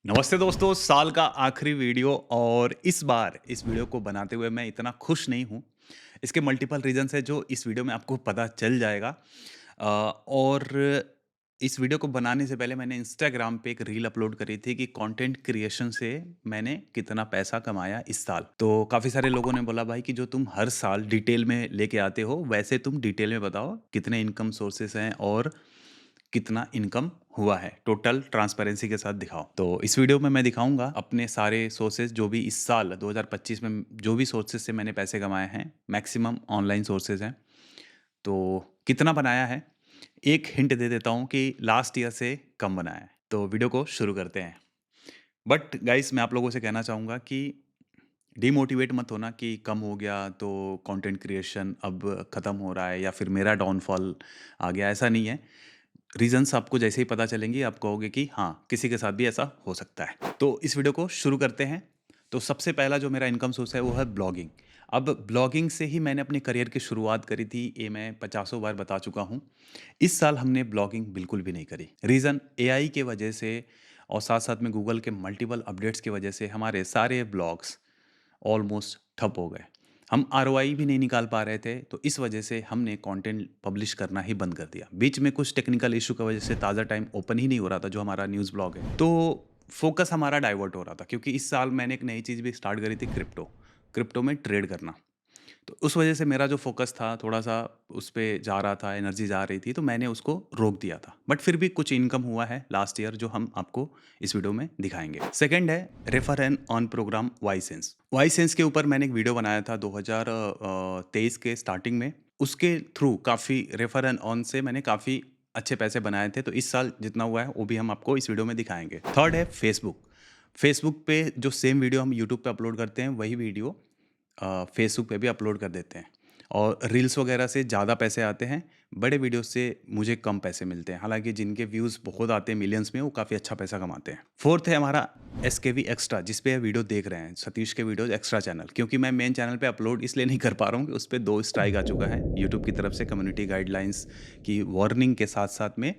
नमस्ते दोस्तों, साल का आखिरी वीडियो और इस बार इस वीडियो को बनाते हुए मैं इतना खुश नहीं हूँ। इसके मल्टीपल रीज़न्स हैं जो इस वीडियो में आपको पता चल जाएगा। और इस वीडियो को बनाने से पहले मैंने इंस्टाग्राम पे एक रील अपलोड करी थी कि कंटेंट क्रिएशन से मैंने कितना पैसा कमाया इस साल। तो काफ़ी सारे लोगों ने बोला भाई कि जो तुम हर साल डिटेल में लेके आते हो वैसे तुम डिटेल में बताओ कितने इनकम सोर्सेस हैं और कितना इनकम हुआ है, टोटल ट्रांसपेरेंसी के साथ दिखाओ। तो इस वीडियो में मैं दिखाऊँगा अपने सारे सोर्सेज़ जो भी इस साल 2025 में जो भी सोर्सेज़ से मैंने पैसे कमाए हैं, मैक्सिमम ऑनलाइन सोर्सेज़ हैं। तो कितना बनाया है? एक हिंट दे देता हूँ कि लास्ट ईयर से कम बनाया है। तो वीडियो को शुरू करते हैं। बट गाइस मैं आप लोगों से कहना चाहूँगा कि डिमोटिवेट मत होना कि कम हो गया तो कंटेंट क्रिएशन अब ख़त्म हो रहा है या फिर मेरा डाउनफॉल आ गया, ऐसा नहीं है। रीज़न्स आपको जैसे ही पता चलेंगे आप कहोगे कि हाँ, किसी के साथ भी ऐसा हो सकता है। तो इस वीडियो को शुरू करते हैं। तो सबसे पहला जो मेरा इनकम सोर्स है वो है ब्लॉगिंग। अब ब्लॉगिंग से ही मैंने अपने करियर की शुरुआत करी थी, ये मैं पचासों बार बता चुका हूँ। इस साल हमने ब्लॉगिंग बिल्कुल भी नहीं करी। रीज़न एआई के वजह से और साथ-साथ में गूगल के मल्टीपल अपडेट्स की वजह से हमारे सारे ब्लॉग्स ऑलमोस्ट ठप हो गए। हम आरओआई भी नहीं निकाल पा रहे थे, तो इस वजह से हमने कंटेंट पब्लिश करना ही बंद कर दिया। बीच में कुछ टेक्निकल इश्यू की वजह से ताज़ा टाइम ओपन ही नहीं हो रहा था, जो हमारा न्यूज़ ब्लॉग है। तो फोकस हमारा डाइवर्ट हो रहा था क्योंकि इस साल मैंने एक नई चीज़ भी स्टार्ट करी थी, क्रिप्टो। क्रिप्टो में ट्रेड करना। तो उस वजह से मेरा जो फ़ोकस था थोड़ा-सा उस पे जा रहा था, एनर्जी जा रही थी, तो मैंने उसको रोक दिया था। बट फिर भी कुछ इनकम हुआ है लास्ट ईयर जो हम आपको इस वीडियो में दिखाएँगे। सेकंड है रेफर एंड अर्न प्रोग्राम वाईसेंस। वाईसेंस के ऊपर मैंने एक वीडियो बनाया था 2023 के स्टार्टिंग में। उसके थ्रू काफ़ी रेफर एंड अर्न से मैंने काफ़ी अच्छे पैसे बनाए थे, तो इस साल जितना हुआ है वो भी हम आपको इस वीडियो में दिखाएँगे। थर्ड है फेसबुक। फेसबुक पे जो सेम वीडियो हम यूट्यूब पे अपलोड करते हैं, वही वीडियो फेसबुक पे भी अपलोड कर देते हैं और रील्स वगैरह से ज़्यादा पैसे आते हैं, बड़े वीडियो से मुझे कम पैसे मिलते हैं। हालाँकि जिनके व्यूज़ बहुत आते हैं मिलियंस में, वो काफ़ी अच्छा पैसा कमाते हैं। फोर्थ है हमारा एसकेवी एक्स्ट्रा, जिस पे ये वीडियो देख रहे हैं, सतीश के वीडियोज़ एक्स्ट्रा चैनल। क्योंकि मैं मेन चैनल पे अपलोड इसलिए नहीं कर पा रहा हूँ कि उस पे 2 स्ट्राइक आ चुका है। यूट्यूब की तरफ से कम्युनिटी गाइडलाइंस की वार्निंग के साथ-साथ में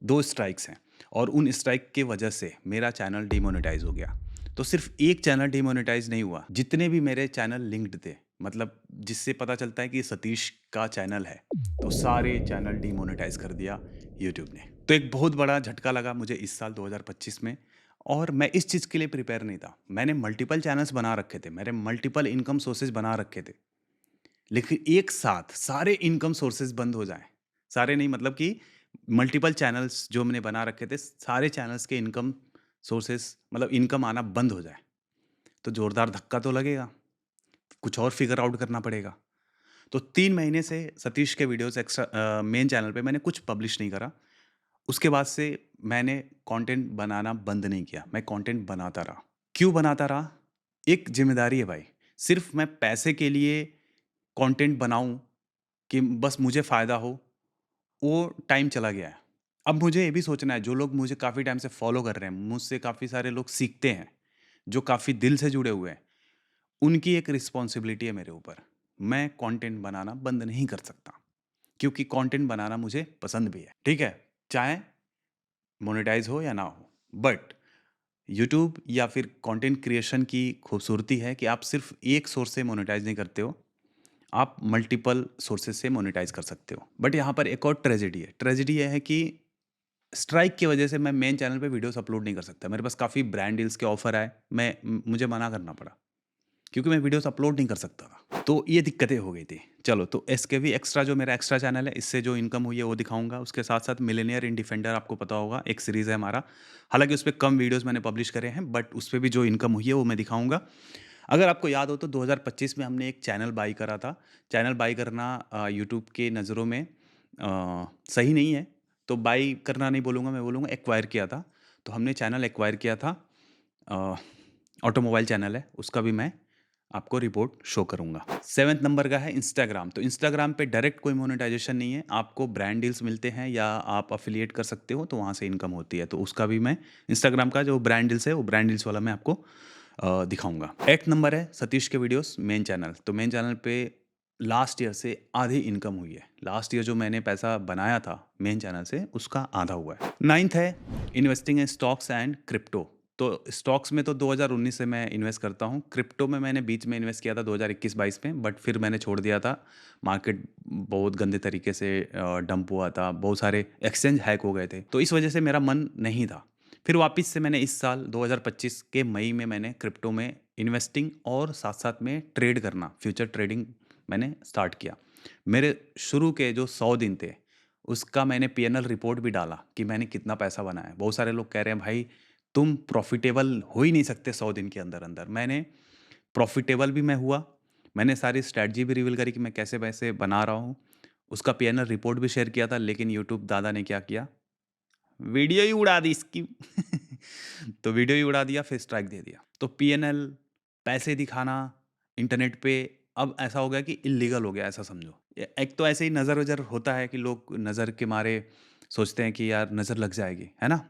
2 स्ट्राइक्स हैं और उन स्ट्राइक की वजह से मेरा चैनल डिमोनेटाइज़ हो गया। तो सिर्फ़ एक चैनल डिमोनेटाइज़ नहीं हुआ, जितने भी मेरे चैनल लिंक्ड थे, मतलब जिससे पता चलता है कि ये सतीश का चैनल है, तो सारे चैनल डिमोनेटाइज़ कर दिया यूट्यूब ने। तो एक बहुत बड़ा झटका लगा मुझे इस साल 2025 में और मैं इस चीज़ के लिए प्रिपेयर नहीं था। मैंने मल्टीपल चैनल्स बना रखे थे, मेरे मल्टीपल इनकम सोर्सेज़ बना रखे थे। लेकिन एक साथ सारे इनकम सोर्सेज़ बंद हो जाएँ, सारे नहीं मतलब कि मल्टीपल चैनल्स जो मैंने बना रखे थे, सारे चैनल्स के इनकम सोर्सेज़ मतलब इनकम आना बंद हो जाए, तो ज़ोरदार धक्का तो लगेगा, कुछ और फ़िगर आउट करना पड़ेगा। तो 3 महीने से सतीश के वीडियोज़ एक्स्ट्रा मेन चैनल पे मैंने कुछ पब्लिश नहीं करा। उसके बाद से मैंने कंटेंट बनाना बंद नहीं किया, मैं कंटेंट बनाता रहा। क्यों बनाता रहा? एक ज़िम्मेदारी है भाई, सिर्फ़ मैं पैसे के लिए कंटेंट बनाऊँ कि बस मुझे फ़ायदा हो, वो टाइम चला गया है। अब मुझे ये भी सोचना है, जो लोग मुझे काफ़ी टाइम से फ़ॉलो कर रहे हैं, मुझसे काफ़ी सारे लोग सीखते हैं, जो काफ़ी दिल से जुड़े हुए हैं, उनकी एक रिस्पॉन्सिबिलिटी है मेरे ऊपर। मैं कंटेंट बनाना बंद नहीं कर सकता, क्योंकि कंटेंट बनाना मुझे पसंद भी है, ठीक है? चाहे मोनेटाइज़ हो या ना हो। बट यूट्यूब या फिर कंटेंट क्रिएशन की खूबसूरती है कि आप सिर्फ़ एक सोर्स से मोनेटाइज़ नहीं करते हो, आप मल्टीपल सोर्सेज़ से मोनेटाइज़ कर सकते हो। बट यहाँ पर एक और ट्रेजेडी है। ट्रेजेडी ये है कि स्ट्राइक की वजह से मैं मेन चैनल पे वीडियोस अपलोड नहीं कर सकता। मेरे पास काफ़ी ब्रांड डील्स के ऑफ़र आए, मुझे मना करना पड़ा, क्योंकि मैं वीडियोस अपलोड नहीं कर सकता था। तो ये दिक्कतें हो गई थी। चलो, तो एसकेवी एक्स्ट्रा जो मेरा एक्स्ट्रा चैनल है, इससे जो इनकम हुई है वो दिखाऊँगा। उसके साथ-साथ मिलियनेयर इन डिफेंडर आपको पता होगा, एक सीरीज़ है हमारा। हालाँकि उसपे कम वीडियोस मैंने पब्लिश करे हैं, बट उसपे भी जो इनकम हुई है वो मैं दिखाऊँगा। अगर आपको याद हो तो 2025 में हमने एक चैनल बाय करा था। चैनल बाय करना यूट्यूब के नज़रों में सही नहीं है, तो बाय करना नहीं बोलूँगा, मैं बोलूँगा एक्वायर किया था। तो हमने चैनल एक्वायर किया था, अ, ऑटोमोबाइल चैनल है, उसका भी मैं आपको रिपोर्ट शो करूँगा। 7th नंबर का है इंस्टाग्राम। तो इंस्टाग्राम पे डायरेक्ट कोई मोनेटाइज़ेशन नहीं है, आपको ब्रांड डील्स मिलते हैं या आप एफ़िलिएट कर सकते हो, तो वहाँ से इनकम होती है। तो उसका भी मैं इंस्टाग्राम का जो ब्रांड डील्स है, वो ब्रांड डील्स वाला मैं आपको दिखाऊँगा। 8th नंबर है सतीश के वीडियोज़ मेन चैनल। तो मेन चैनल पे लास्ट ईयर से आधी इनकम हुई है। लास्ट ईयर जो मैंने पैसा बनाया था मेन चैनल से, उसका आधा हुआ है। 9th है investing in stocks and crypto. तो स्टॉक्स में तो 2019 से मैं इन्वेस्ट करता हूँ। क्रिप्टो में मैंने बीच में इन्वेस्ट किया था 2021-22 में, बट फिर मैंने छोड़ दिया था। मार्केट बहुत गंदे तरीके से डंप हुआ था, बहुत सारे एक्सचेंज हैक हो गए थे, तो इस वजह से मेरा मन नहीं था। फिर वापस से मैंने इस साल 2025 के मई में मैंने क्रिप्टो में इन्वेस्टिंग और साथ-साथ में ट्रेड करना, फ्यूचर ट्रेडिंग मैंने स्टार्ट किया। मेरे शुरू के जो 100 दिन थे, उसका मैंने पीएनएल रिपोर्ट भी डाला कि मैंने कितना पैसा बनाया। बहुत सारे लोग कह रहे हैं, भाई तुम प्रॉफिटेबल हो ही नहीं सकते 100 दिन के अंदर-अंदर। मैंने प्रॉफिटेबल भी मैं हुआ, मैंने सारी स्ट्रैटेजी भी रिवील करी कि मैं कैसे पैसे बना रहा हूँ। उसका पीएनएल रिपोर्ट भी शेयर किया था, लेकिन यूट्यूब दादा ने क्या किया, वीडियो ही उड़ा दी इसकी। तो वीडियो ही उड़ा दिया, फिर स्ट्राइक दे दिया। तो पीएनएल, पैसे दिखाना इंटरनेट पे अब ऐसा हो गया कि इल्लीगल हो गया, ऐसा समझो। एक तो ऐसे ही नज़र-वज़र होता है कि लोग नज़र के मारे सोचते हैं कि यार नज़र लग जाएगी, है ना?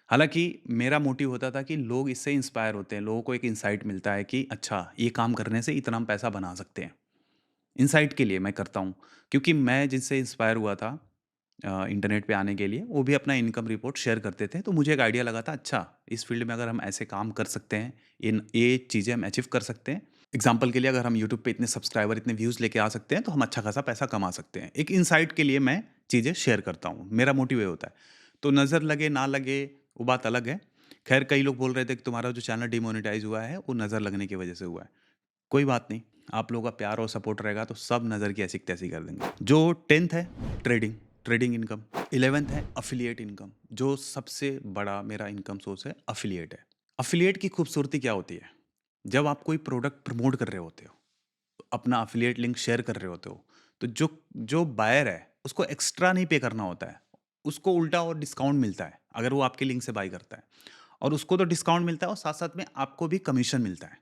हालाँकि मेरा मोटिव होता था कि लोग इससे इंस्पायर होते हैं, लोगों को एक इनसाइट मिलता है कि अच्छा, ये काम करने से इतना हम पैसा बना सकते हैं। इनसाइट के लिए मैं करता हूँ, क्योंकि मैं जिनसे इंस्पायर हुआ था इंटरनेट पे आने के लिए, वो भी अपना इनकम रिपोर्ट शेयर करते थे, तो मुझे एक आइडिया लगा था, अच्छा, इस फील्ड में अगर हम ऐसे काम कर सकते हैं, इन ये चीज़ें हम अचीव कर सकते हैं। एग्जाम्पल के लिए अगर हम यूट्यूब पे इतने सब्सक्राइबर, इतने व्यूज़ लेके आ सकते हैं, तो हम अच्छा खासा पैसा कमा सकते हैं। एक इनसाइट के लिए मैं चीज़ें शेयर करता हूँ, मेरा मोटिव ये होता है। तो नज़र लगे ना लगे, वो बात अलग है। खैर, कई लोग बोल रहे थे कि तुम्हारा जो चैनल डिमोनेटाइज हुआ है, वो नज़र लगने की वजह से हुआ है। कोई बात नहीं, आप लोगों का प्यार और सपोर्ट रहेगा तो सब नज़र की ऐसी-तैसी कर देंगे। जो 10th है, ट्रेडिंग, ट्रेडिंग इनकम। 11th है एफ़िलिएट इनकम, जो सबसे बड़ा मेरा इनकम सोर्स है, एफ़िलिएट है। एफ़िलिएट की खूबसूरती क्या होती है? जब आप कोई प्रोडक्ट प्रमोट कर रहे होते हो, अपना एफ़िलिएट लिंक शेयर कर रहे होते हो, तो जो जो बायर है, उसको एक्स्ट्रा नहीं पे करना होता है। उसको उल्टा और डिस्काउंट मिलता है, अगर वो आपके लिंक से बाय करता है। और उसको तो डिस्काउंट मिलता है और साथ-साथ में आपको भी कमीशन मिलता है।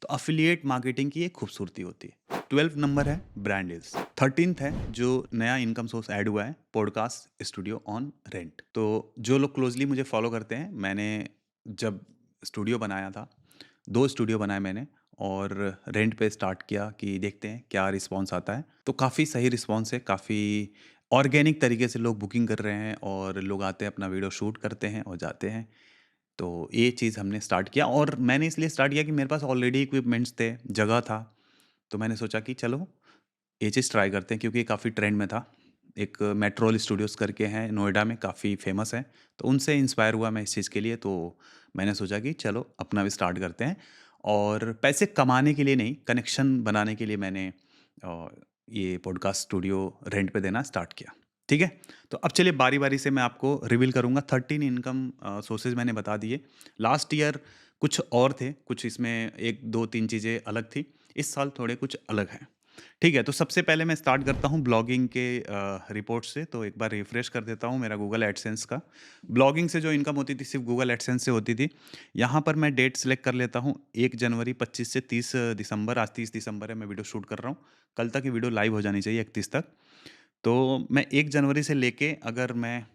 तो एफिलिएट मार्केटिंग की एक खूबसूरती होती है। 12th नंबर है ब्रांड डील्स। 13th है जो नया इनकम सोर्स ऐड हुआ है, पॉडकास्ट स्टूडियो ऑन रेंट। तो जो लोग क्लोजली मुझे फॉलो करते हैं, मैंने जब स्टूडियो बनाया था, 2 स्टूडियो बनाए मैंने और रेंट पे स्टार्ट किया कि देखते हैं क्या रिस्पॉन्स आता है। तो काफ़ी सही रिस्पॉन्स है, काफ़ी ऑर्गेनिक तरीके से लोग बुकिंग कर रहे हैं और लोग आते हैं, अपना वीडियो शूट करते हैं और जाते हैं। तो ये चीज़ हमने स्टार्ट किया और मैंने इसलिए स्टार्ट किया कि मेरे पास ऑलरेडी इक्विपमेंट्स थे, जगह था। तो मैंने सोचा कि चलो ये चीज़ ट्राई करते हैं, क्योंकि ये काफ़ी ट्रेंड में था। एक मेट्रोल स्टूडियोज़ करके हैं नोएडा में, काफ़ी फ़ेमस है। तो उनसे इंस्पायर हुआ मैं इस चीज़ के लिए, तो मैंने सोचा कि चलो अपना भी स्टार्ट करते हैं। और पैसे कमाने के लिए नहीं, कनेक्शन बनाने के लिए मैंने अ, ये पॉडकास्ट स्टूडियो रेंट पे देना स्टार्ट किया। ठीक है? तो अब चलिए बारी-बारी से मैं आपको रिवील करूँगा। 13 इनकम सोर्सेज़ मैंने बता दिए। लास्ट ईयर कुछ और थे, कुछ इसमें 1, 2, 3 चीज़ें अलग थी। इस साल थोड़े कुछ अलग हैं। ठीक है, तो सबसे पहले मैं स्टार्ट करता हूँ ब्लॉगिंग के रिपोर्ट से, तो एक बार रिफ्रेश कर देता हूँ मेरा गूगल एडसेंस का। ब्लॉगिंग से जो इनकम होती थी, सिर्फ़ गूगल एडसेंस से होती थी। यहाँ पर मैं डेट सेलेक्ट कर लेता हूँ 1 जनवरी 25 से 30 दिसंबर, आज 30 दिसंबर है, मैं वीडियो शूट कर रहा हूँ। कल तक ये वीडियो लाइव हो जानी चाहिए 31 तक। तो मैं 1 जनवरी से लेके अगर मैं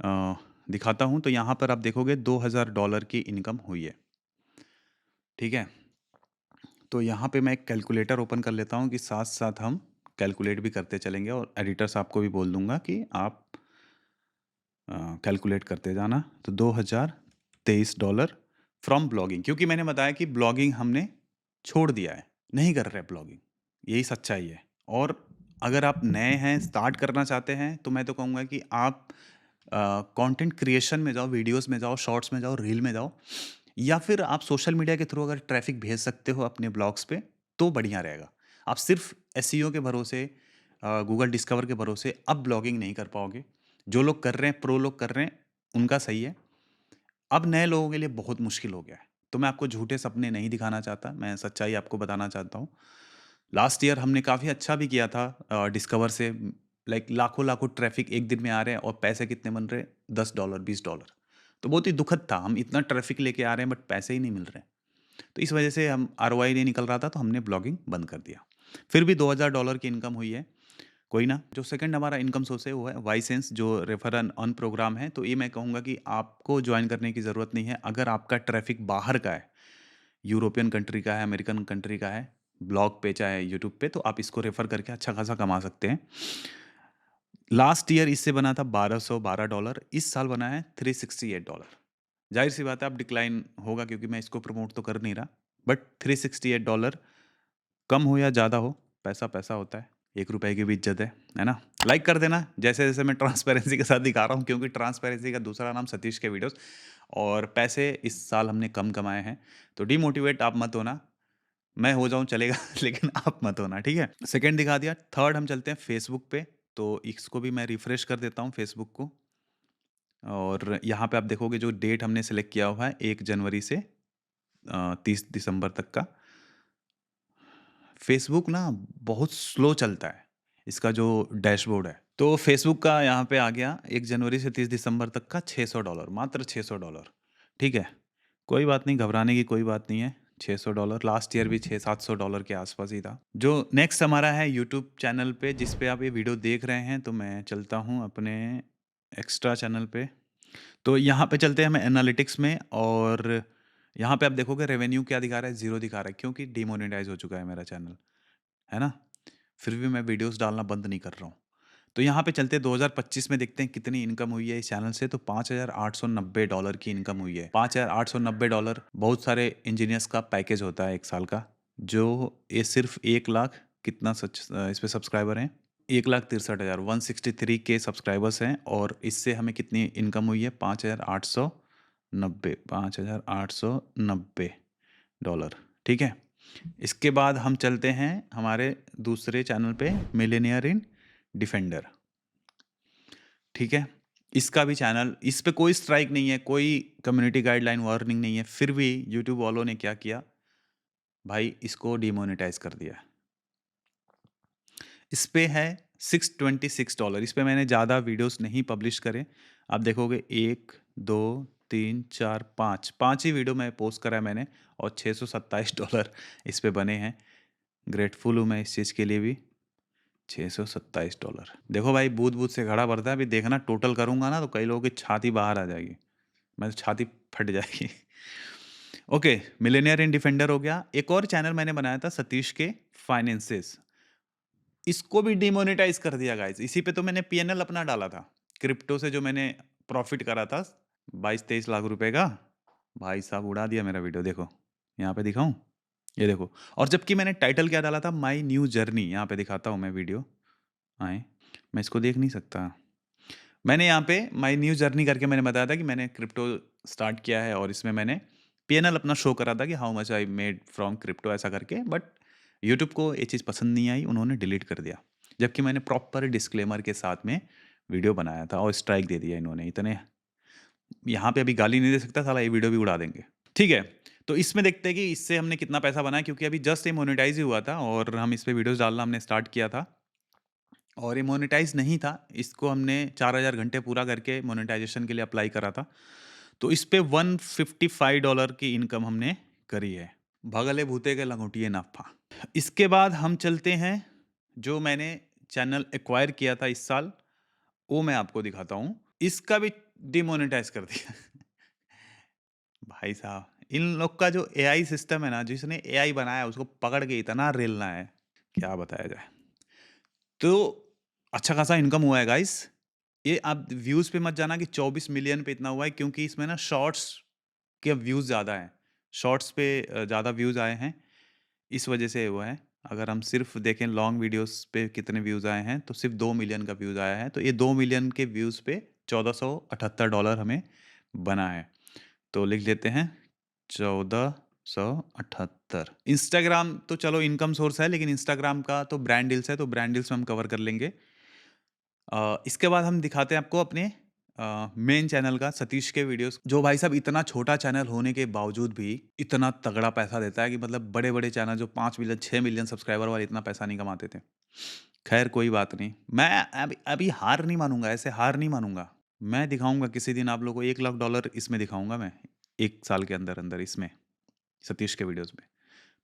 अ, दिखाता हूँ, तो यहाँ पर आप देखोगे $2000 की इनकम हुई है। ठीक है? तो यहाँ पे मैं एक कैलकुलेटर ओपन कर लेता हूँ कि साथ-साथ हम कैलकुलेट भी करते चलेंगे और एडिटर साहब को भी बोल दूँगा कि आप कैलकुलेट करते जाना। तो $2023 फ्रॉम ब्लॉगिंग, क्योंकि मैंने बताया कि ब्लॉगिंग हमने छोड़ दिया है, नहीं कर रहे ब्लॉगिंग, यही सच्चाई है। और अगर आप नए हैं, स्टार्ट करना चाहते हैं, तो मैं तो कहूँगा कि आप कंटेंट क्रिएशन में जाओ, वीडियोज़ में जाओ, शॉर्ट्स में जाओ, रील में जाओ, या फिर आप सोशल मीडिया के थ्रू अगर ट्रैफ़िक भेज सकते हो अपने ब्लॉग्स पे, तो बढ़िया रहेगा। आप सिर्फ़ एसईओ के भरोसे गूगल डिस्कवर के भरोसे अब ब्लॉगिंग नहीं कर पाओगे। जो लोग कर रहे हैं, प्रो लोग कर रहे हैं, उनका सही है। अब नए लोगों के लिए बहुत मुश्किल हो गया है। तो मैं आपको झूठे सपने नहीं दिखाना चाहता, मैं सच्चाई आपको बताना चाहता हूँ। लास्ट ईयर हमने काफ़ी अच्छा भी किया था डिस्कवर से, लाइक लाखों-लाखों ट्रैफ़िक एक दिन में आ रहे हैं और पैसे कितने बन रहे हैं? $10, $20। तो बहुत ही दुखद था, हम इतना ट्रैफ़िक लेके आ रहे हैं बट पैसे ही नहीं मिल रहे हैं। तो इस वजह से हम आरओआई नहीं निकल रहा था, तो हमने ब्लॉगिंग बंद कर दिया। फिर भी $2000 की इनकम हुई है। कोई ना, जो सेकंड हमारा इनकम सोर्स है वो है वाइसेंस, जो रेफर एंड अर्न प्रोग्राम है। तो ये मैं कहूँगा कि आपको जॉइन करने की ज़रूरत नहीं है अगर आपका ट्रैफ़िक बाहर का है, यूरोपियन कंट्री का है, अमेरिकन कंट्री का है, ब्लॉग पे चाहे यूट्यूब पे, तो आप इसको रेफ़र करके अच्छा खासा कमा सकते हैं। लास्ट ईयर इससे बना था $1212, इस साल बना है $368। ज़ाहिर-सी बात है अब डिक्लाइन होगा क्योंकि मैं इसको प्रमोट तो कर नहीं रहा। बट $368 कम हो या ज़्यादा हो, पैसा पैसा होता है। ₹1 की भी इज़्ज़त है ना? लाइक कर देना जैसे-जैसे मैं ट्रांसपेरेंसी के साथ दिखा रहा हूँ क्योंकि ट्रांसपेरेंसी का दूसरा नाम सतीश के वीडियोज़ और पैसे इस साल हमने कम कमाए हैं। तो डिमोटिवेट आप मत होना। मैं हो जाऊँ चलेगा लेकिन आप मत होना, ठीक है? सेकंड दिखा दिया, थर्ड हम चलते हैं फेसबुक पे। तो इसको भी मैं रिफ्रेश कर देता हूँ फेसबुक को और यहाँ पे आप देखोगे जो डेट हमने सेलेक्ट किया हुआ है 1 जनवरी से 30 दिसंबर तक का। फेसबुक ना बहुत स्लो चलता है, इसका जो डैशबोर्ड है। तो फेसबुक का यहाँ पे आ गया 1 जनवरी से 30 दिसंबर तक का $600 मात्र $600 ठीक है? कोई बात नहीं, घबराने की कोई बात नहीं है। $600 लास्ट ईयर भी $600-700 के आसपास ही था। जो नेक्स्ट हमारा है यूट्यूब चैनल पे जिस पे आप ये वीडियो देख रहे हैं, तो मैं चलता हूँ अपने एक्स्ट्रा चैनल पे। तो यहाँ पे चलते हैं हम एनालिटिक्स में और यहाँ पे आप देखोगे रेवेन्यू क्या दिखा रहा है, 0 दिखा रहा है क्योंकि डिमोनेटाइज़ हो चुका है मेरा चैनल, है ना? फिर भी मैं वीडियोज़ डालना बंद नहीं कर रहा हूँ। तो यहाँ पे चलते हैं 2025 में देखते हैं कितनी इनकम हुई है इस चैनल से तो $5,890 की इनकम हुई है। $5,890 बहुत सारे इंजीनियर्स का पैकेज होता है 1 साल का, जो ये सिर्फ़ 1 लाख कितना इस पे सब्सक्राइबर हैं? 1,63,000 163 के सब्सक्राइबर्स हैं और इससे हमें कितनी इनकम हुई है? $5,890 ठीक है? इसके बाद हम चलते हैं हमारे दूसरे चैनल पे मिलियनेयर इन डिफेंडर ठीक है? इसका भी चैनल इस पे कोई स्ट्राइक नहीं है, कोई कम्युनिटी गाइडलाइन वार्निंग नहीं है, फिर भी यूट्यूब वालों ने क्या किया, भाई इसको डिमोनेटाइज़ कर दिया। इस पे है $626 इस पे मैंने ज़्यादा वीडियोस नहीं पब्लिश करे। आप देखोगे 1, 2, 3, 4, 5 5 ही वीडियो मैं पोस्ट करा है मैंने और $627 इस पे बने हैं। ग्रेटफुल हूँ मैं इस चीज़ के लिए भी। $627 देखो भाई बूँद-बूँद से घड़ा भरता है, अभी देखना टोटल करूँगा ना तो कई लोगों की छाती बाहर आ जाएगी। मैं तो छाती फट जाएगी। ओके, मिलियनेयर इन डिफेंडर हो गया। एक और चैनल मैंने बनाया था सतीश के फाइनेंसेस। इसको भी डिमोनेटाइज़ कर दिया गाइस। इसी पे तो मैंने पीएनएल अपना डाला था। क्रिप्टो से जो मैंने प्रॉफ़िट करा था 22-23 लाख रुपए का, भाई साहब उड़ा दिया मेरा वीडियो देखो। यहाँ पे दिखाऊँ? ये देखो और जबकि मैंने टाइटल क्या डाला था माय न्यू जर्नी यहाँ पे दिखाता हूँ मैं वीडियो, आएँ। मैं इसको देख नहीं सकता। मैंने यहाँ पे माय न्यू जर्नी करके मैंने बताया था कि मैंने क्रिप्टो स्टार्ट किया है और इसमें मैंने पीएनएल अपना शो करा था कि how much I made from crypto ऐसा करके बट यूट्यूब को ये चीज़ पसंद नहीं आई, उन्होंने डिलीट कर दिया। जबकि मैंने प्रॉपर डिस्क्लेमर के साथ में वीडियो बनाया था और स्ट्राइक दे दिया इन्होंने। इतने यहाँ पे अभी गाली नहीं दे सकता, साला ये वीडियो भी उड़ा देंगे। ठीक है, तो इसमें देखते हैं कि इससे हमने कितना पैसा बनाया क्योंकि अभी जस्ट ये मोनेटाइज़ ही हुआ था और हम इस पे वीडियोज़ डालना हमने स्टार्ट किया था। और ये मोनेटाइज़ नहीं था, इसको हमने 4000 घंटे पूरा करके मोनेटाइज़ेशन के लिए अप्लाई करा था। तो इस पे $155 की इनकम हमने करी है। भगले भूते के लंगोटिए नाफा। इसके बाद हम चलते हैं, जो मैंने चैनल एक्वायर किया था इस साल, वो मैं आपको दिखाता हूँ। इसका भी डिमोनेटाइज़ कर दिया। भाई साहब, इन लोग का जो एआई सिस्टम है ना, जिसने एआई बनाया है, उसको पकड़ के इतना रेलना है, क्या बताया जाए। तो अच्छा खासा इनकम हुआ है गाइस। ये आप व्यूज़ पे मत जाना कि 24 मिलियन पे इतना हुआ है क्योंकि इसमें ना शॉर्ट्स के व्यूज़ ज़्यादा हैं। शॉर्ट्स पे ज़्यादा व्यूज़ आए हैं, इस वजह से हुआ है। अगर हम सिर्फ़ देखें लॉन्ग वीडियोज़ पे कितने व्यूज़ आए हैं, तो सिर्फ़ 2 मिलियन का व्यूज़ आया है। तो ये 2 मिलियन के व्यूज़ पे $1478 हमें बना है। तो लिख लेते हैं 1478। इंस्टाग्राम तो चलो इनकम सोर्स है, लेकिन इंस्टाग्राम का तो ब्रांड डील्स है, तो ब्रांड डील्स में हम कवर कर लेंगे। इसके बाद हम दिखाते हैं आपको अपने मेन चैनल का, सतीश के वीडियोस, जो भाई साहब इतना छोटा चैनल होने के बावजूद भी इतना तगड़ा पैसा देता है कि मतलब बड़े-बड़े चैनल जो 5 मिलियन, 6 मिलियन सब्सक्राइबर वाले इतना पैसा नहीं कमाते थे। खैर कोई बात नहीं। मैं अभी अभी हार नहीं मानूँगा, ऐसे हार नहीं मानूँगा। मैं दिखाऊँगा किसी दिन आप लोगों को $1,00,000 इसमें दिखाऊँगा मैं, 1 साल के अंदर-अंदर इसमें, सतीश के वीडियोज़ में।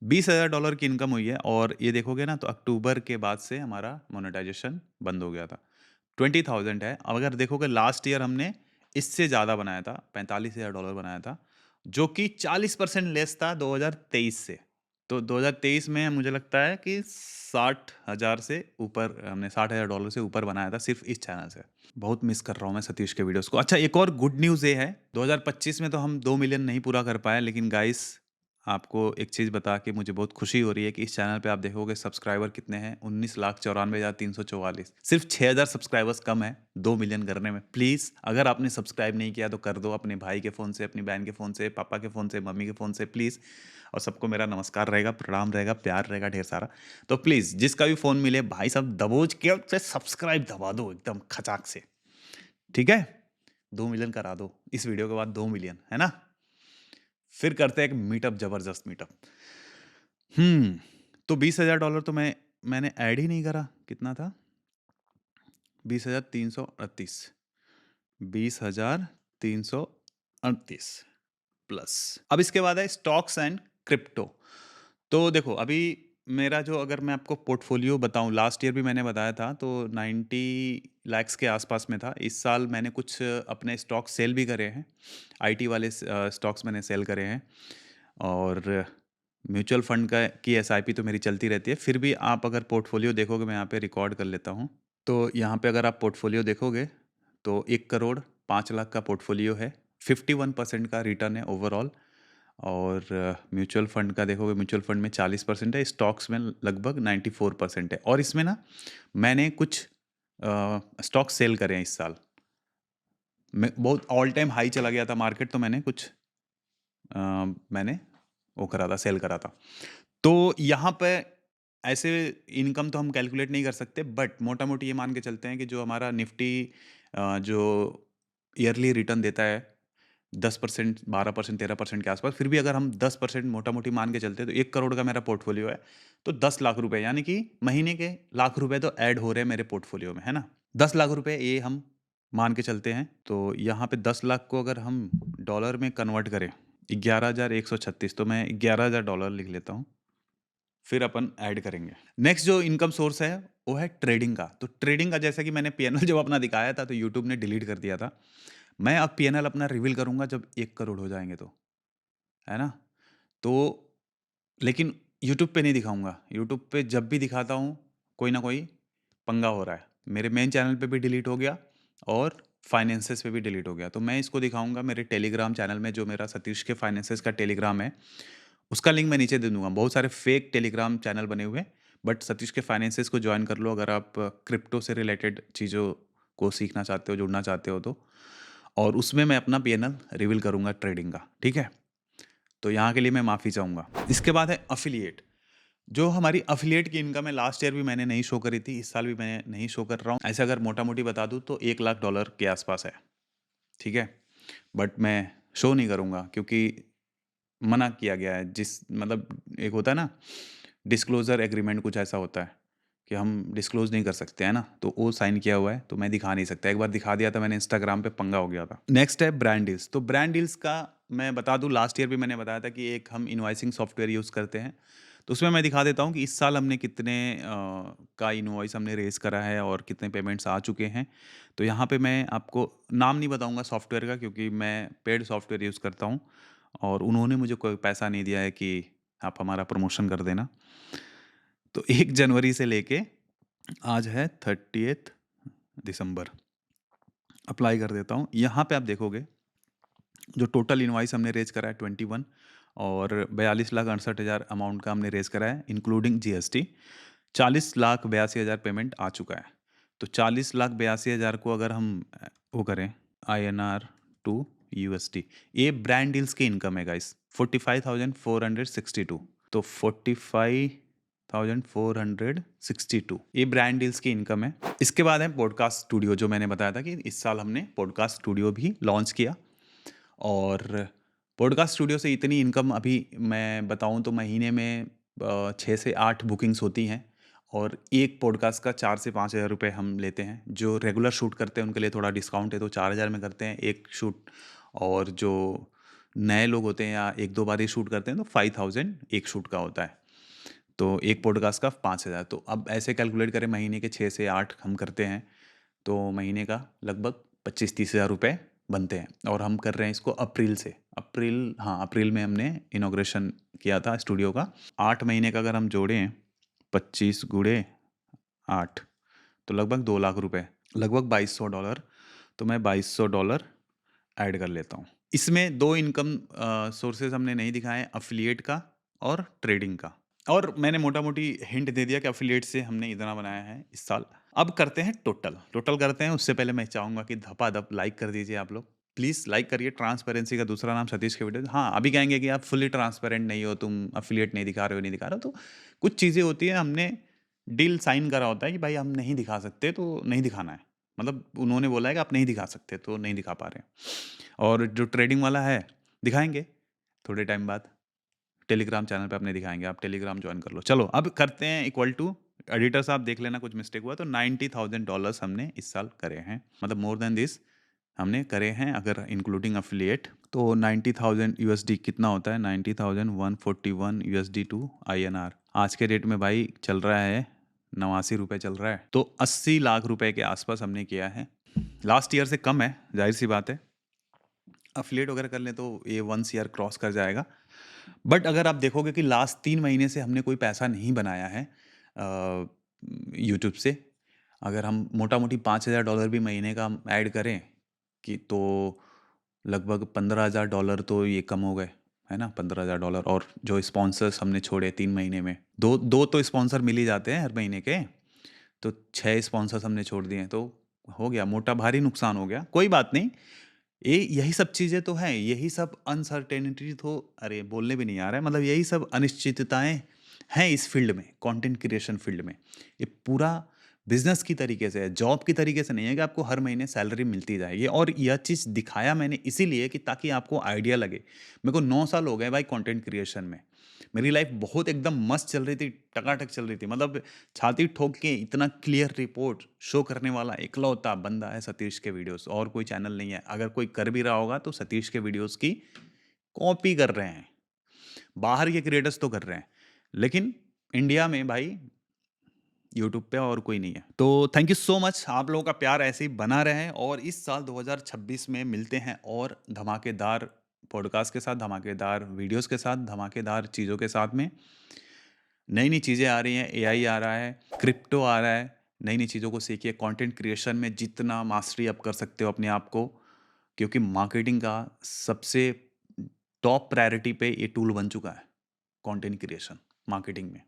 $20,000 की इनकम हुई है और ये देखोगे ना तो अक्टूबर के बाद से हमारा मोनेटाइज़ेशन बंद हो गया था। 20,000 है। अब अगर देखोगे लास्ट ईयर हमने इससे ज़्यादा बनाया था, $45,000 बनाया था, जो कि 40% लेस था 2023 से। तो 2023 में मुझे लगता है कि 60,000 से ऊपर हमने $60,000 से ऊपर बनाया था सिर्फ़ इस चैनल से। बहुत मिस कर रहा हूँ मैं सतीश के वीडियोज़ को। अच्छा, एक और गुड न्यूज़ ये है, 2025 में तो हम 2 मिलियन नहीं पूरा कर पाए, लेकिन गाइस आपको एक चीज़ बता के मुझे बहुत खुशी हो रही है कि इस चैनल पे आप देखोगे सब्सक्राइबर कितने हैं, 19,94,344। सिर्फ 6,000 सब्सक्राइबर्स कम है 2 मिलियन करने में। प्लीज़ अगर आपने सब्सक्राइब नहीं किया तो कर दो, अपने भाई के फ़ोन से, अपनी बहन के फ़ोन से, पापा के फ़ोन से, मम्मी के फ़ोन से प्लीज़। और सबको मेरा नमस्कार रहेगा, प्रणाम रहेगा, प्यार रहेगा ढेर सारा। तो प्लीज़ जिसका भी फ़ोन मिले भाई साहब दबोच के उसे सब्सक्राइब दबा दो एकदम खचाक से, ठीक है? 2 मिलियन करा दो, इस वीडियो के बाद 2 मिलियन, है ना? फिर करते हैं एक मीटअप, ज़बरदस्त मीटअप। तो $20,000 तो मैंने ऐड ही नहीं करा, कितना था? 20,338, 20,338 प्लस। अब इसके बाद है स्टॉक्स एंड क्रिप्टो। तो देखो अभी मेरा जो, अगर मैं आपको पोर्टफोलियो बताऊं, लास्ट ईयर भी मैंने बताया था तो 90 लाख्स के आसपास में था। इस साल मैंने कुछ अपने स्टॉक सेल भी करे हैं, आईटी वाले स्टॉक्स मैंने सेल करे हैं। और म्यूचुअल फंड का की एसआईपी तो मेरी चलती रहती है। फिर भी आप अगर पोर्टफोलियो देखोगे, मैं यहाँ पे रिकॉर्ड कर लेता हूँ। तो यहाँ पे अगर आप पोर्टफोलियो देखोगे तो 1,05,00,000 का पोर्टफोलियो है, 51% का रिटर्न है ओवरऑल। और म्यूचुअल फंड का देखोगे, म्यूचुअल फंड में 40% है, स्टॉक्स में लगभग 94% है। और इसमें ना मैंने कुछ स्टॉक सेल करे हैं इस साल। मैं बहुत ऑल टाइम हाई चला गया था मार्केट, तो मैंने कुछ मैंने वो करा था, सेल करा था। तो यहाँ पे ऐसे इनकम तो हम कैलकुलेट नहीं कर सकते, बट मोटा-मोटी ये मान के चलते हैं कि जो हमारा निफ्टी जो ईयरली रिटर्न देता है 10%, 12%, 13% के आसपास, फिर भी अगर हम 10% मोटा-मोटी मान के चलते हैं तो 1 करोड़ का मेरा पोर्टफोलियो है, तो 10 लाख रुपए, यानी कि महीने के लाख रुपए तो ऐड हो रहे हैं मेरे पोर्टफोलियो में, है ना? 10 लाख रुपए ये हम मान के चलते हैं, तो यहाँ पे 10 लाख को अगर हम डॉलर में कन्वर्ट करें, 11,136, तो मैं $11,000 लिख लेता हूँ। फिर अपन ऐड करेंगे। नेक्स्ट जो इनकम सोर्स है वो है ट्रेडिंग का। तो ट्रेडिंग का, जैसा कि मैंने पीएनएल जब अपना दिखाया था तो यूट्यूब ने डिलीट कर दिया था। मैं अब पीएनएल अपना रिवील करूँगा जब 1 करोड़ हो जाएँगे तो, है ना? तो लेकिन यूट्यूब पे नहीं दिखाऊँगा। यूट्यूब पे जब भी दिखाता हूँ, कोई ना कोई पंगा हो रहा है। मेरे मेन चैनल पे भी डिलीट हो गया और फाइनेंसेस पे भी डिलीट हो गया। तो मैं इसको दिखाऊँगा मेरे टेलीग्राम चैनल में, जो मेरा सतीश के फाइनेंसेस का टेलीग्राम है। उसका लिंक मैं नीचे दे दूँगा। बहुत सारे फेक टेलीग्राम चैनल बने हुए हैं, बट सतीश के फाइनेंसेस को जॉइन कर लो अगर आप क्रिप्टो से रिलेटेड चीज़ों को सीखना चाहते हो, जुड़ना चाहते हो तो। और उसमें मैं अपना पीएनएल रिवील करूँगा ट्रेडिंग का, ठीक है? तो यहाँ के लिए मैं माफ़ी चाहूँगा। इसके बाद है एफ़िलिएट। जो हमारी एफ़िलिएट की इनकम है, लास्ट ईयर भी मैंने नहीं शो करी थी, इस साल भी मैं नहीं शो कर रहा हूँ। ऐसे अगर मोटा-मोटी बता दूँ तो $1,00,000 के आसपास है, ठीक है? बट मैं शो नहीं करूँगा क्योंकि मना किया गया है। जिस मतलब एक होता है ना, डिस्क्लोज़र एग्रीमेंट कुछ ऐसा होता है कि हम डिस्क्लोज़ नहीं कर सकते, है ना? तो वो साइन किया हुआ है, तो मैं दिखा नहीं सकता। एक बार दिखा दिया था मैंने, इंस्टाग्राम पे पंगा हो गया था। नेक्स्ट है ब्रांड डील्स। तो ब्रांड डील्स का मैं बता दूँ, लास्ट ईयर भी मैंने बताया था कि एक हम इनवॉइसिंग सॉफ्टवेयर यूज़ करते हैं। तो उसमें मैं दिखा देता हूँ कि इस साल हमने कितने का इनवॉइस हमने रेज़ करा है और कितने पेमेंट्स आ चुके हैं। तो यहाँ पे मैं आपको नाम नहीं बताऊँगा सॉफ्टवेयर का, क्योंकि मैं पेड सॉफ्टवेयर यूज़ करता हूँ और उन्होंने मुझे कोई पैसा नहीं दिया है कि आप हमारा प्रमोशन कर देना। तो 1 जनवरी से लेके आज है 30th दिसंबर, अप्लाई कर देता हूँ। यहाँ पे आप देखोगे जो टोटल इनवॉइस हमने रेज़ करा है 21, और 42,68,000 अमाउंट का हमने रेज़ करा है इंक्लूडिंग जीएसटी। 40,82,000 पेमेंट आ चुका है। तो 40,82,000 को अगर हम वो करें आईएनआर टू यूएसडी, ये ब्रांड डील्स की इनकम है गाइस, 45,462। तो 45,462 ये ब्रांड डील्स की इनकम है। इसके बाद है पॉडकास्ट स्टूडियो, जो मैंने बताया था कि इस साल हमने पॉडकास्ट स्टूडियो भी लॉन्च किया। और पॉडकास्ट स्टूडियो से इतनी इनकम अभी मैं बताऊँ तो महीने में 6 से 8 बुकिंग्स होती हैं, और एक पॉडकास्ट का 4 से 5,000 रुपये हम लेते हैं। जो रेगुलर शूट करते हैं उनके लिए थोड़ा डिस्काउंट है, तो 4,000 में करते हैं एक शूट। और जो नए लोग होते हैं या 1-2 बार ही शूट करते हैं तो 5,000 एक शूट का होता है। तो एक पॉडकास्ट का 5,000। तो अब ऐसे कैलकुलेट करें, महीने के 6 से 8 हम करते हैं, तो महीने का लगभग 25-30 हज़ार रुपये बनते हैं और हम कर रहे हैं इसको अप्रैल से। अप्रैल, हाँ, अप्रैल में हमने इनॉग्रेशन किया था स्टूडियो का। 8 महीने का अगर हम जोड़ें, 25 गुणे 8 तो लगभग 2 लाख रुपए, लगभग $2200। तो मैं $2200 ऐड कर लेता हूँ। इसमें 2 इनकम सोर्सेज़ हमने नहीं दिखाए हैं, एफ़िलिएट का और ट्रेडिंग का। और मैंने मोटा-मोटी हिंट दे दिया कि एफ़िलिएट से हमने इतना बनाया है इस साल। अब करते हैं टोटल। टोटल करते हैं, उससे पहले मैं चाहूँगा कि धपाधप लाइक कर दीजिए आप लोग। प्लीज़ लाइक करिए। ट्रांसपेरेंसी का दूसरा नाम सतीश के वीडियो। हाँ, अभी कहेंगे कि आप फुली ट्रांसपेरेंट नहीं हो, तुम एफ़िलिएट नहीं दिखा रहे हो, नहीं दिखा रहे हो। तो कुछ चीज़ें होती हैं, हमने डील साइन करा होता है कि भाई हम नहीं दिखा सकते तो नहीं दिखाना है। मतलब उन्होंने बोला है कि आप नहीं दिखा सकते तो नहीं दिखा पा रहे हैं। और जो ट्रेडिंग वाला है, दिखाएँगे थोड़े टाइम बाद। टेलीग्राम चैनल पे अपने दिखाएँगे, आप टेलीग्राम जॉइन कर लो। चलो अब करते हैं इक्वल टू, एडिटर साहब देख लेना कुछ मिस्टेक हुआ तो $90,000 हमने इस साल करे हैं। मतलब मोर देन दिस हमने करे हैं अगर इंक्लूडिंग एफिलिएट। तो 90,000 यूएसडी कितना होता है? 90,141 यूएसडी टू आईएनआर। आज के रेट में भाई चल रहा है 89 रुपए चल रहा है। तो 80 लाख रुपए के आसपास हमने किया है। लास्ट ईयर से कम है, ज़ाहिर सी बात है। एफिलिएट वगैरह कर लें तो ये 1 ईयर क्रॉस कर जाएगा। बट अगर आप देखोगे कि लास्ट 3 महीने से हमने कोई पैसा नहीं बनाया है यूट्यूब से, अगर हम मोटा-मोटी $5,000 भी महीने का हम ऐड करें कि तो लगभग $15,000 तो ये कम हो गए, है ना? $15,000। और जो स्पॉन्सर्स हमने छोड़े 3 महीने में, 2 तो स्पॉन्सर मिल ही जाते हैं हर महीने के, तो 6 स्पॉन्सर्स हमने छोड़ दिए, तो हो गया मोटा भारी नुकसान हो गया। कोई बात नहीं, ये यही सब चीज़ें तो हैं, यही सब अनसर्टेनिटी तो, अरे बोलने भी नहीं आ रहा है, मतलब यही सब अनिश्चितताएँ हैं इस फ़ील्ड में, कंटेंट क्रिएशन फ़ील्ड में। ये पूरा बिज़नेस की तरीके से है, जॉब की तरीके से नहीं है कि आपको हर महीने सैलरी मिलती जाएगी। और यह चीज़ दिखाया मैंने इसीलिए कि ताकि आपको आइडिया लगे। मेरे को 9 साल हो गए भाई कंटेंट क्रिएशन में। मेरी लाइफ़ बहुत एकदम मस्त चल रही थी, टकाटक चल रही थी। मतलब छाती ठोक के इतना क्लियर रिपोर्ट शो करने वाला इकलौता बंदा है सतीश के वीडियोस, और कोई चैनल नहीं है। अगर कोई कर भी रहा होगा तो सतीश के वीडियोस की कॉपी कर रहे हैं। बाहर के क्रिएटर्स तो कर रहे हैं, लेकिन इंडिया में भाई यूट्यूब पे और कोई नहीं है। तो थैंक यू सो मच, आप लोगों का प्यार ऐसे ही बना रहे और इस साल 2026 में मिलते हैं और धमाकेदार पॉडकास्ट के साथ, धमाकेदार वीडियोस के साथ, धमाकेदार चीज़ों के साथ में। नई-नई चीज़ें आ रही हैं, एआई आ रहा है, क्रिप्टो आ रहा है, नई-नई चीज़ों को सीखिए। कंटेंट क्रिएशन में जितना मास्टरी आप कर सकते हो अपने आप को, क्योंकि मार्केटिंग का सबसे टॉप प्रायोरिटी पे ये टूल बन चुका है, कंटेंट क्रिएशन मार्केटिंग में।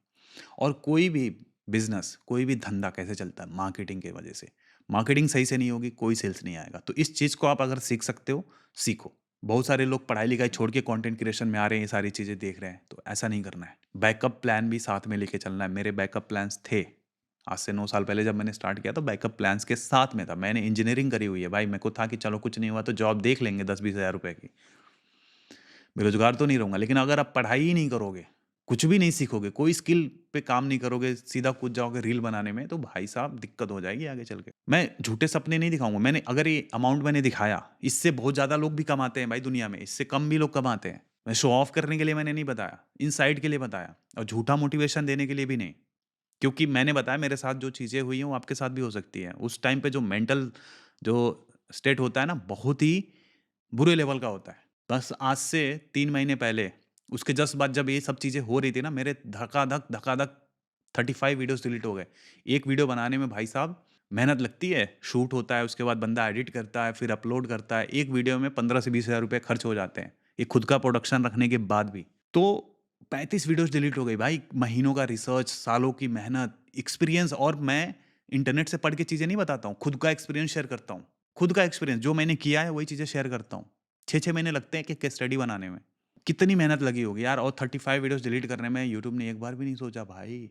और कोई भी बिज़नेस, कोई भी धंधा कैसे चलता है? मार्केटिंग की वजह से। मार्केटिंग सही से नहीं होगी, कोई सेल्स नहीं आएगा। तो इस चीज़ को आप अगर सीख सकते हो, सीखो। बहुत सारे लोग पढ़ाई-लिखाई छोड़ के कंटेंट क्रिएशन में आ रहे हैं, ये सारी चीज़ें देख रहे हैं, तो ऐसा नहीं करना है। बैकअप प्लान भी साथ में लेके चलना है। मेरे बैकअप प्लान्स थे। आज से 9 साल पहले जब मैंने स्टार्ट किया तो बैकअप प्लान्स के साथ में था। मैंने इंजीनियरिंग करी हुई है भाई, मेरे को था कि चलो कुछ नहीं हुआ तो जॉब देख लेंगे 10-20 हज़ार रुपए की। बेरोज़गार तो नहीं रहूँगा, लेकिन अगर आप पढ़ाई ही नहीं करोगे, कुछ भी नहीं सीखोगे, कोई स्किल पे काम नहीं करोगे, सीधा कूद जाओगे रील बनाने में, तो भाई साहब दिक्कत हो जाएगी आगे चल के। मैं झूठे सपने नहीं दिखाऊँगा, मैंने अगर ये अमाउंट मैंने दिखाया, इससे बहुत ज़्यादा लोग भी कमाते हैं भाई दुनिया में, इससे कम भी लोग कमाते हैं। मैं शो ऑफ करने के लिए मैंने नहीं बताया, इनसाइट के लिए बताया और झूठा मोटिवेशन देने के लिए भी नहीं। क्योंकि मैंने बताया मेरे साथ जो चीज़ें हुई हैं, वो आपके साथ भी हो सकती हैं। उस टाइम पे जो मेंटल जो स्टेट होता है ना, बहुत ही बुरे लेवल का होता है। बस आज से 3 महीने पहले, उसके जस्ट बाद जब ये सब चीज़ें हो रही थी ना, मेरे धकाधक 35 वीडियोज़ डिलीट हो गए। एक वीडियो बनाने में भाई साहब मेहनत लगती है, शूट होता है, उसके बाद बंदा एडिट करता है, फिर अपलोड करता है। एक वीडियो में 15 से 20 हज़ार रुपए खर्च हो जाते हैं, ये खुद का प्रोडक्शन रखने के बाद भी। तो 35 वीडियोज़ डिलीट हो गई भाई, महीनों का रिसर्च, सालों की मेहनत, एक्सपीरियंस। और मैं इंटरनेट से पढ़ के चीज़ें नहीं बताता हूँ, खुद का एक्सपीरियंस शेयर करता हूँ। खुद का एक्सपीरियंस जो मैंने किया है वही चीज़ें शेयर करता हूँ। 6-6 महीने लगते हैं कि केस स्टडी बनाने में। कितनी मेहनत लगी होगी यार, और 35 वीडियोज़ डिलीट करने में यूट्यूब ने एक बार भी नहीं सोचा भाई।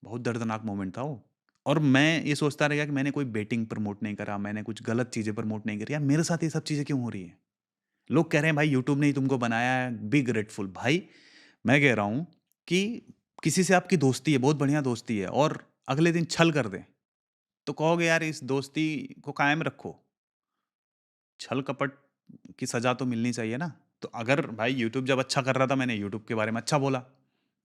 बहुत दर्दनाक मोमेंट था वो। और मैं ये सोचता रह गया कि मैंने कोई बेटिंग प्रमोट नहीं करा, मैंने कुछ गलत चीज़ें प्रमोट नहीं करी। यार मेरे साथ ये सब चीज़ें क्यों हो रही हैं? लोग कह रहे हैं भाई यूट्यूब ने ही तुमको बनाया है, बी ग्रेटफुल। भाई मैं कह रहा हूँ कि किसी से आपकी दोस्ती है, बहुत बढ़िया दोस्ती है, और अगले दिन छल कर दें, तो कहोगे यार इस दोस्ती को कायम रखो। छल कपट की सज़ा तो मिलनी चाहिए ना। तो अगर भाई यूट्यूब जब अच्छा कर रहा था, मैंने यूट्यूब के बारे में अच्छा बोला।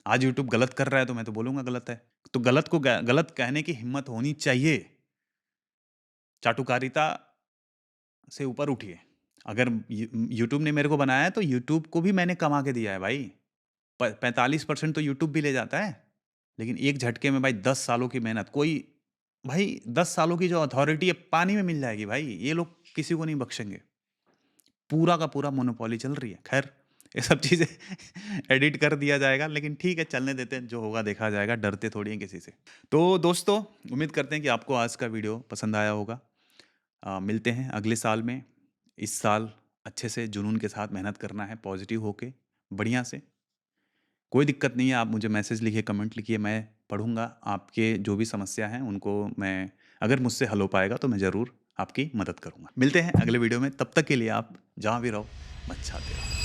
आज यूट्यूब गलत कर रहा है तो मैं तो बोलूँगा गलत है। तो गलत को गलत कहने की हिम्मत होनी चाहिए। चाटुकारिता से ऊपर उठिए। अगर यूट्यूब ने मेरे को बनाया है तो यूट्यूब को भी मैंने कमा के दिया है भाई। 45% तो यूट्यूब भी ले जाता है। लेकिन एक झटके में भाई 10 सालों की मेहनत, कोई भाई 10 सालों की जो अथॉरिटी है पानी में मिल जाएगी भाई। ये लोग किसी को नहीं बख्शेंगे। पूरा का पूरा मोनोपोली चल रही है। खैर, ये सब चीज़ें एडिट कर दिया जाएगा, लेकिन ठीक है, चलने देते हैं, जो होगा देखा जाएगा, डरते थोड़ी हैं किसी से। तो दोस्तों, उम्मीद करते हैं कि आपको आज का वीडियो पसंद आया होगा। मिलते हैं अगले साल में। इस साल अच्छे से जुनून के साथ मेहनत करना है, पॉजिटिव होके, बढ़िया से। कोई दिक्कत नहीं है, आप मुझे मैसेज लिखिए, कमेंट लिखिए, मैं पढ़ूँगा। आपके जो भी समस्या हैं उनको मैं, अगर मुझसे हल हो पाएगा तो मैं ज़रूर आपकी मदद करूँगा। मिलते हैं अगले वीडियो में, तब तक के लिए आप जहाँ भी रहो, मत छाते रहो।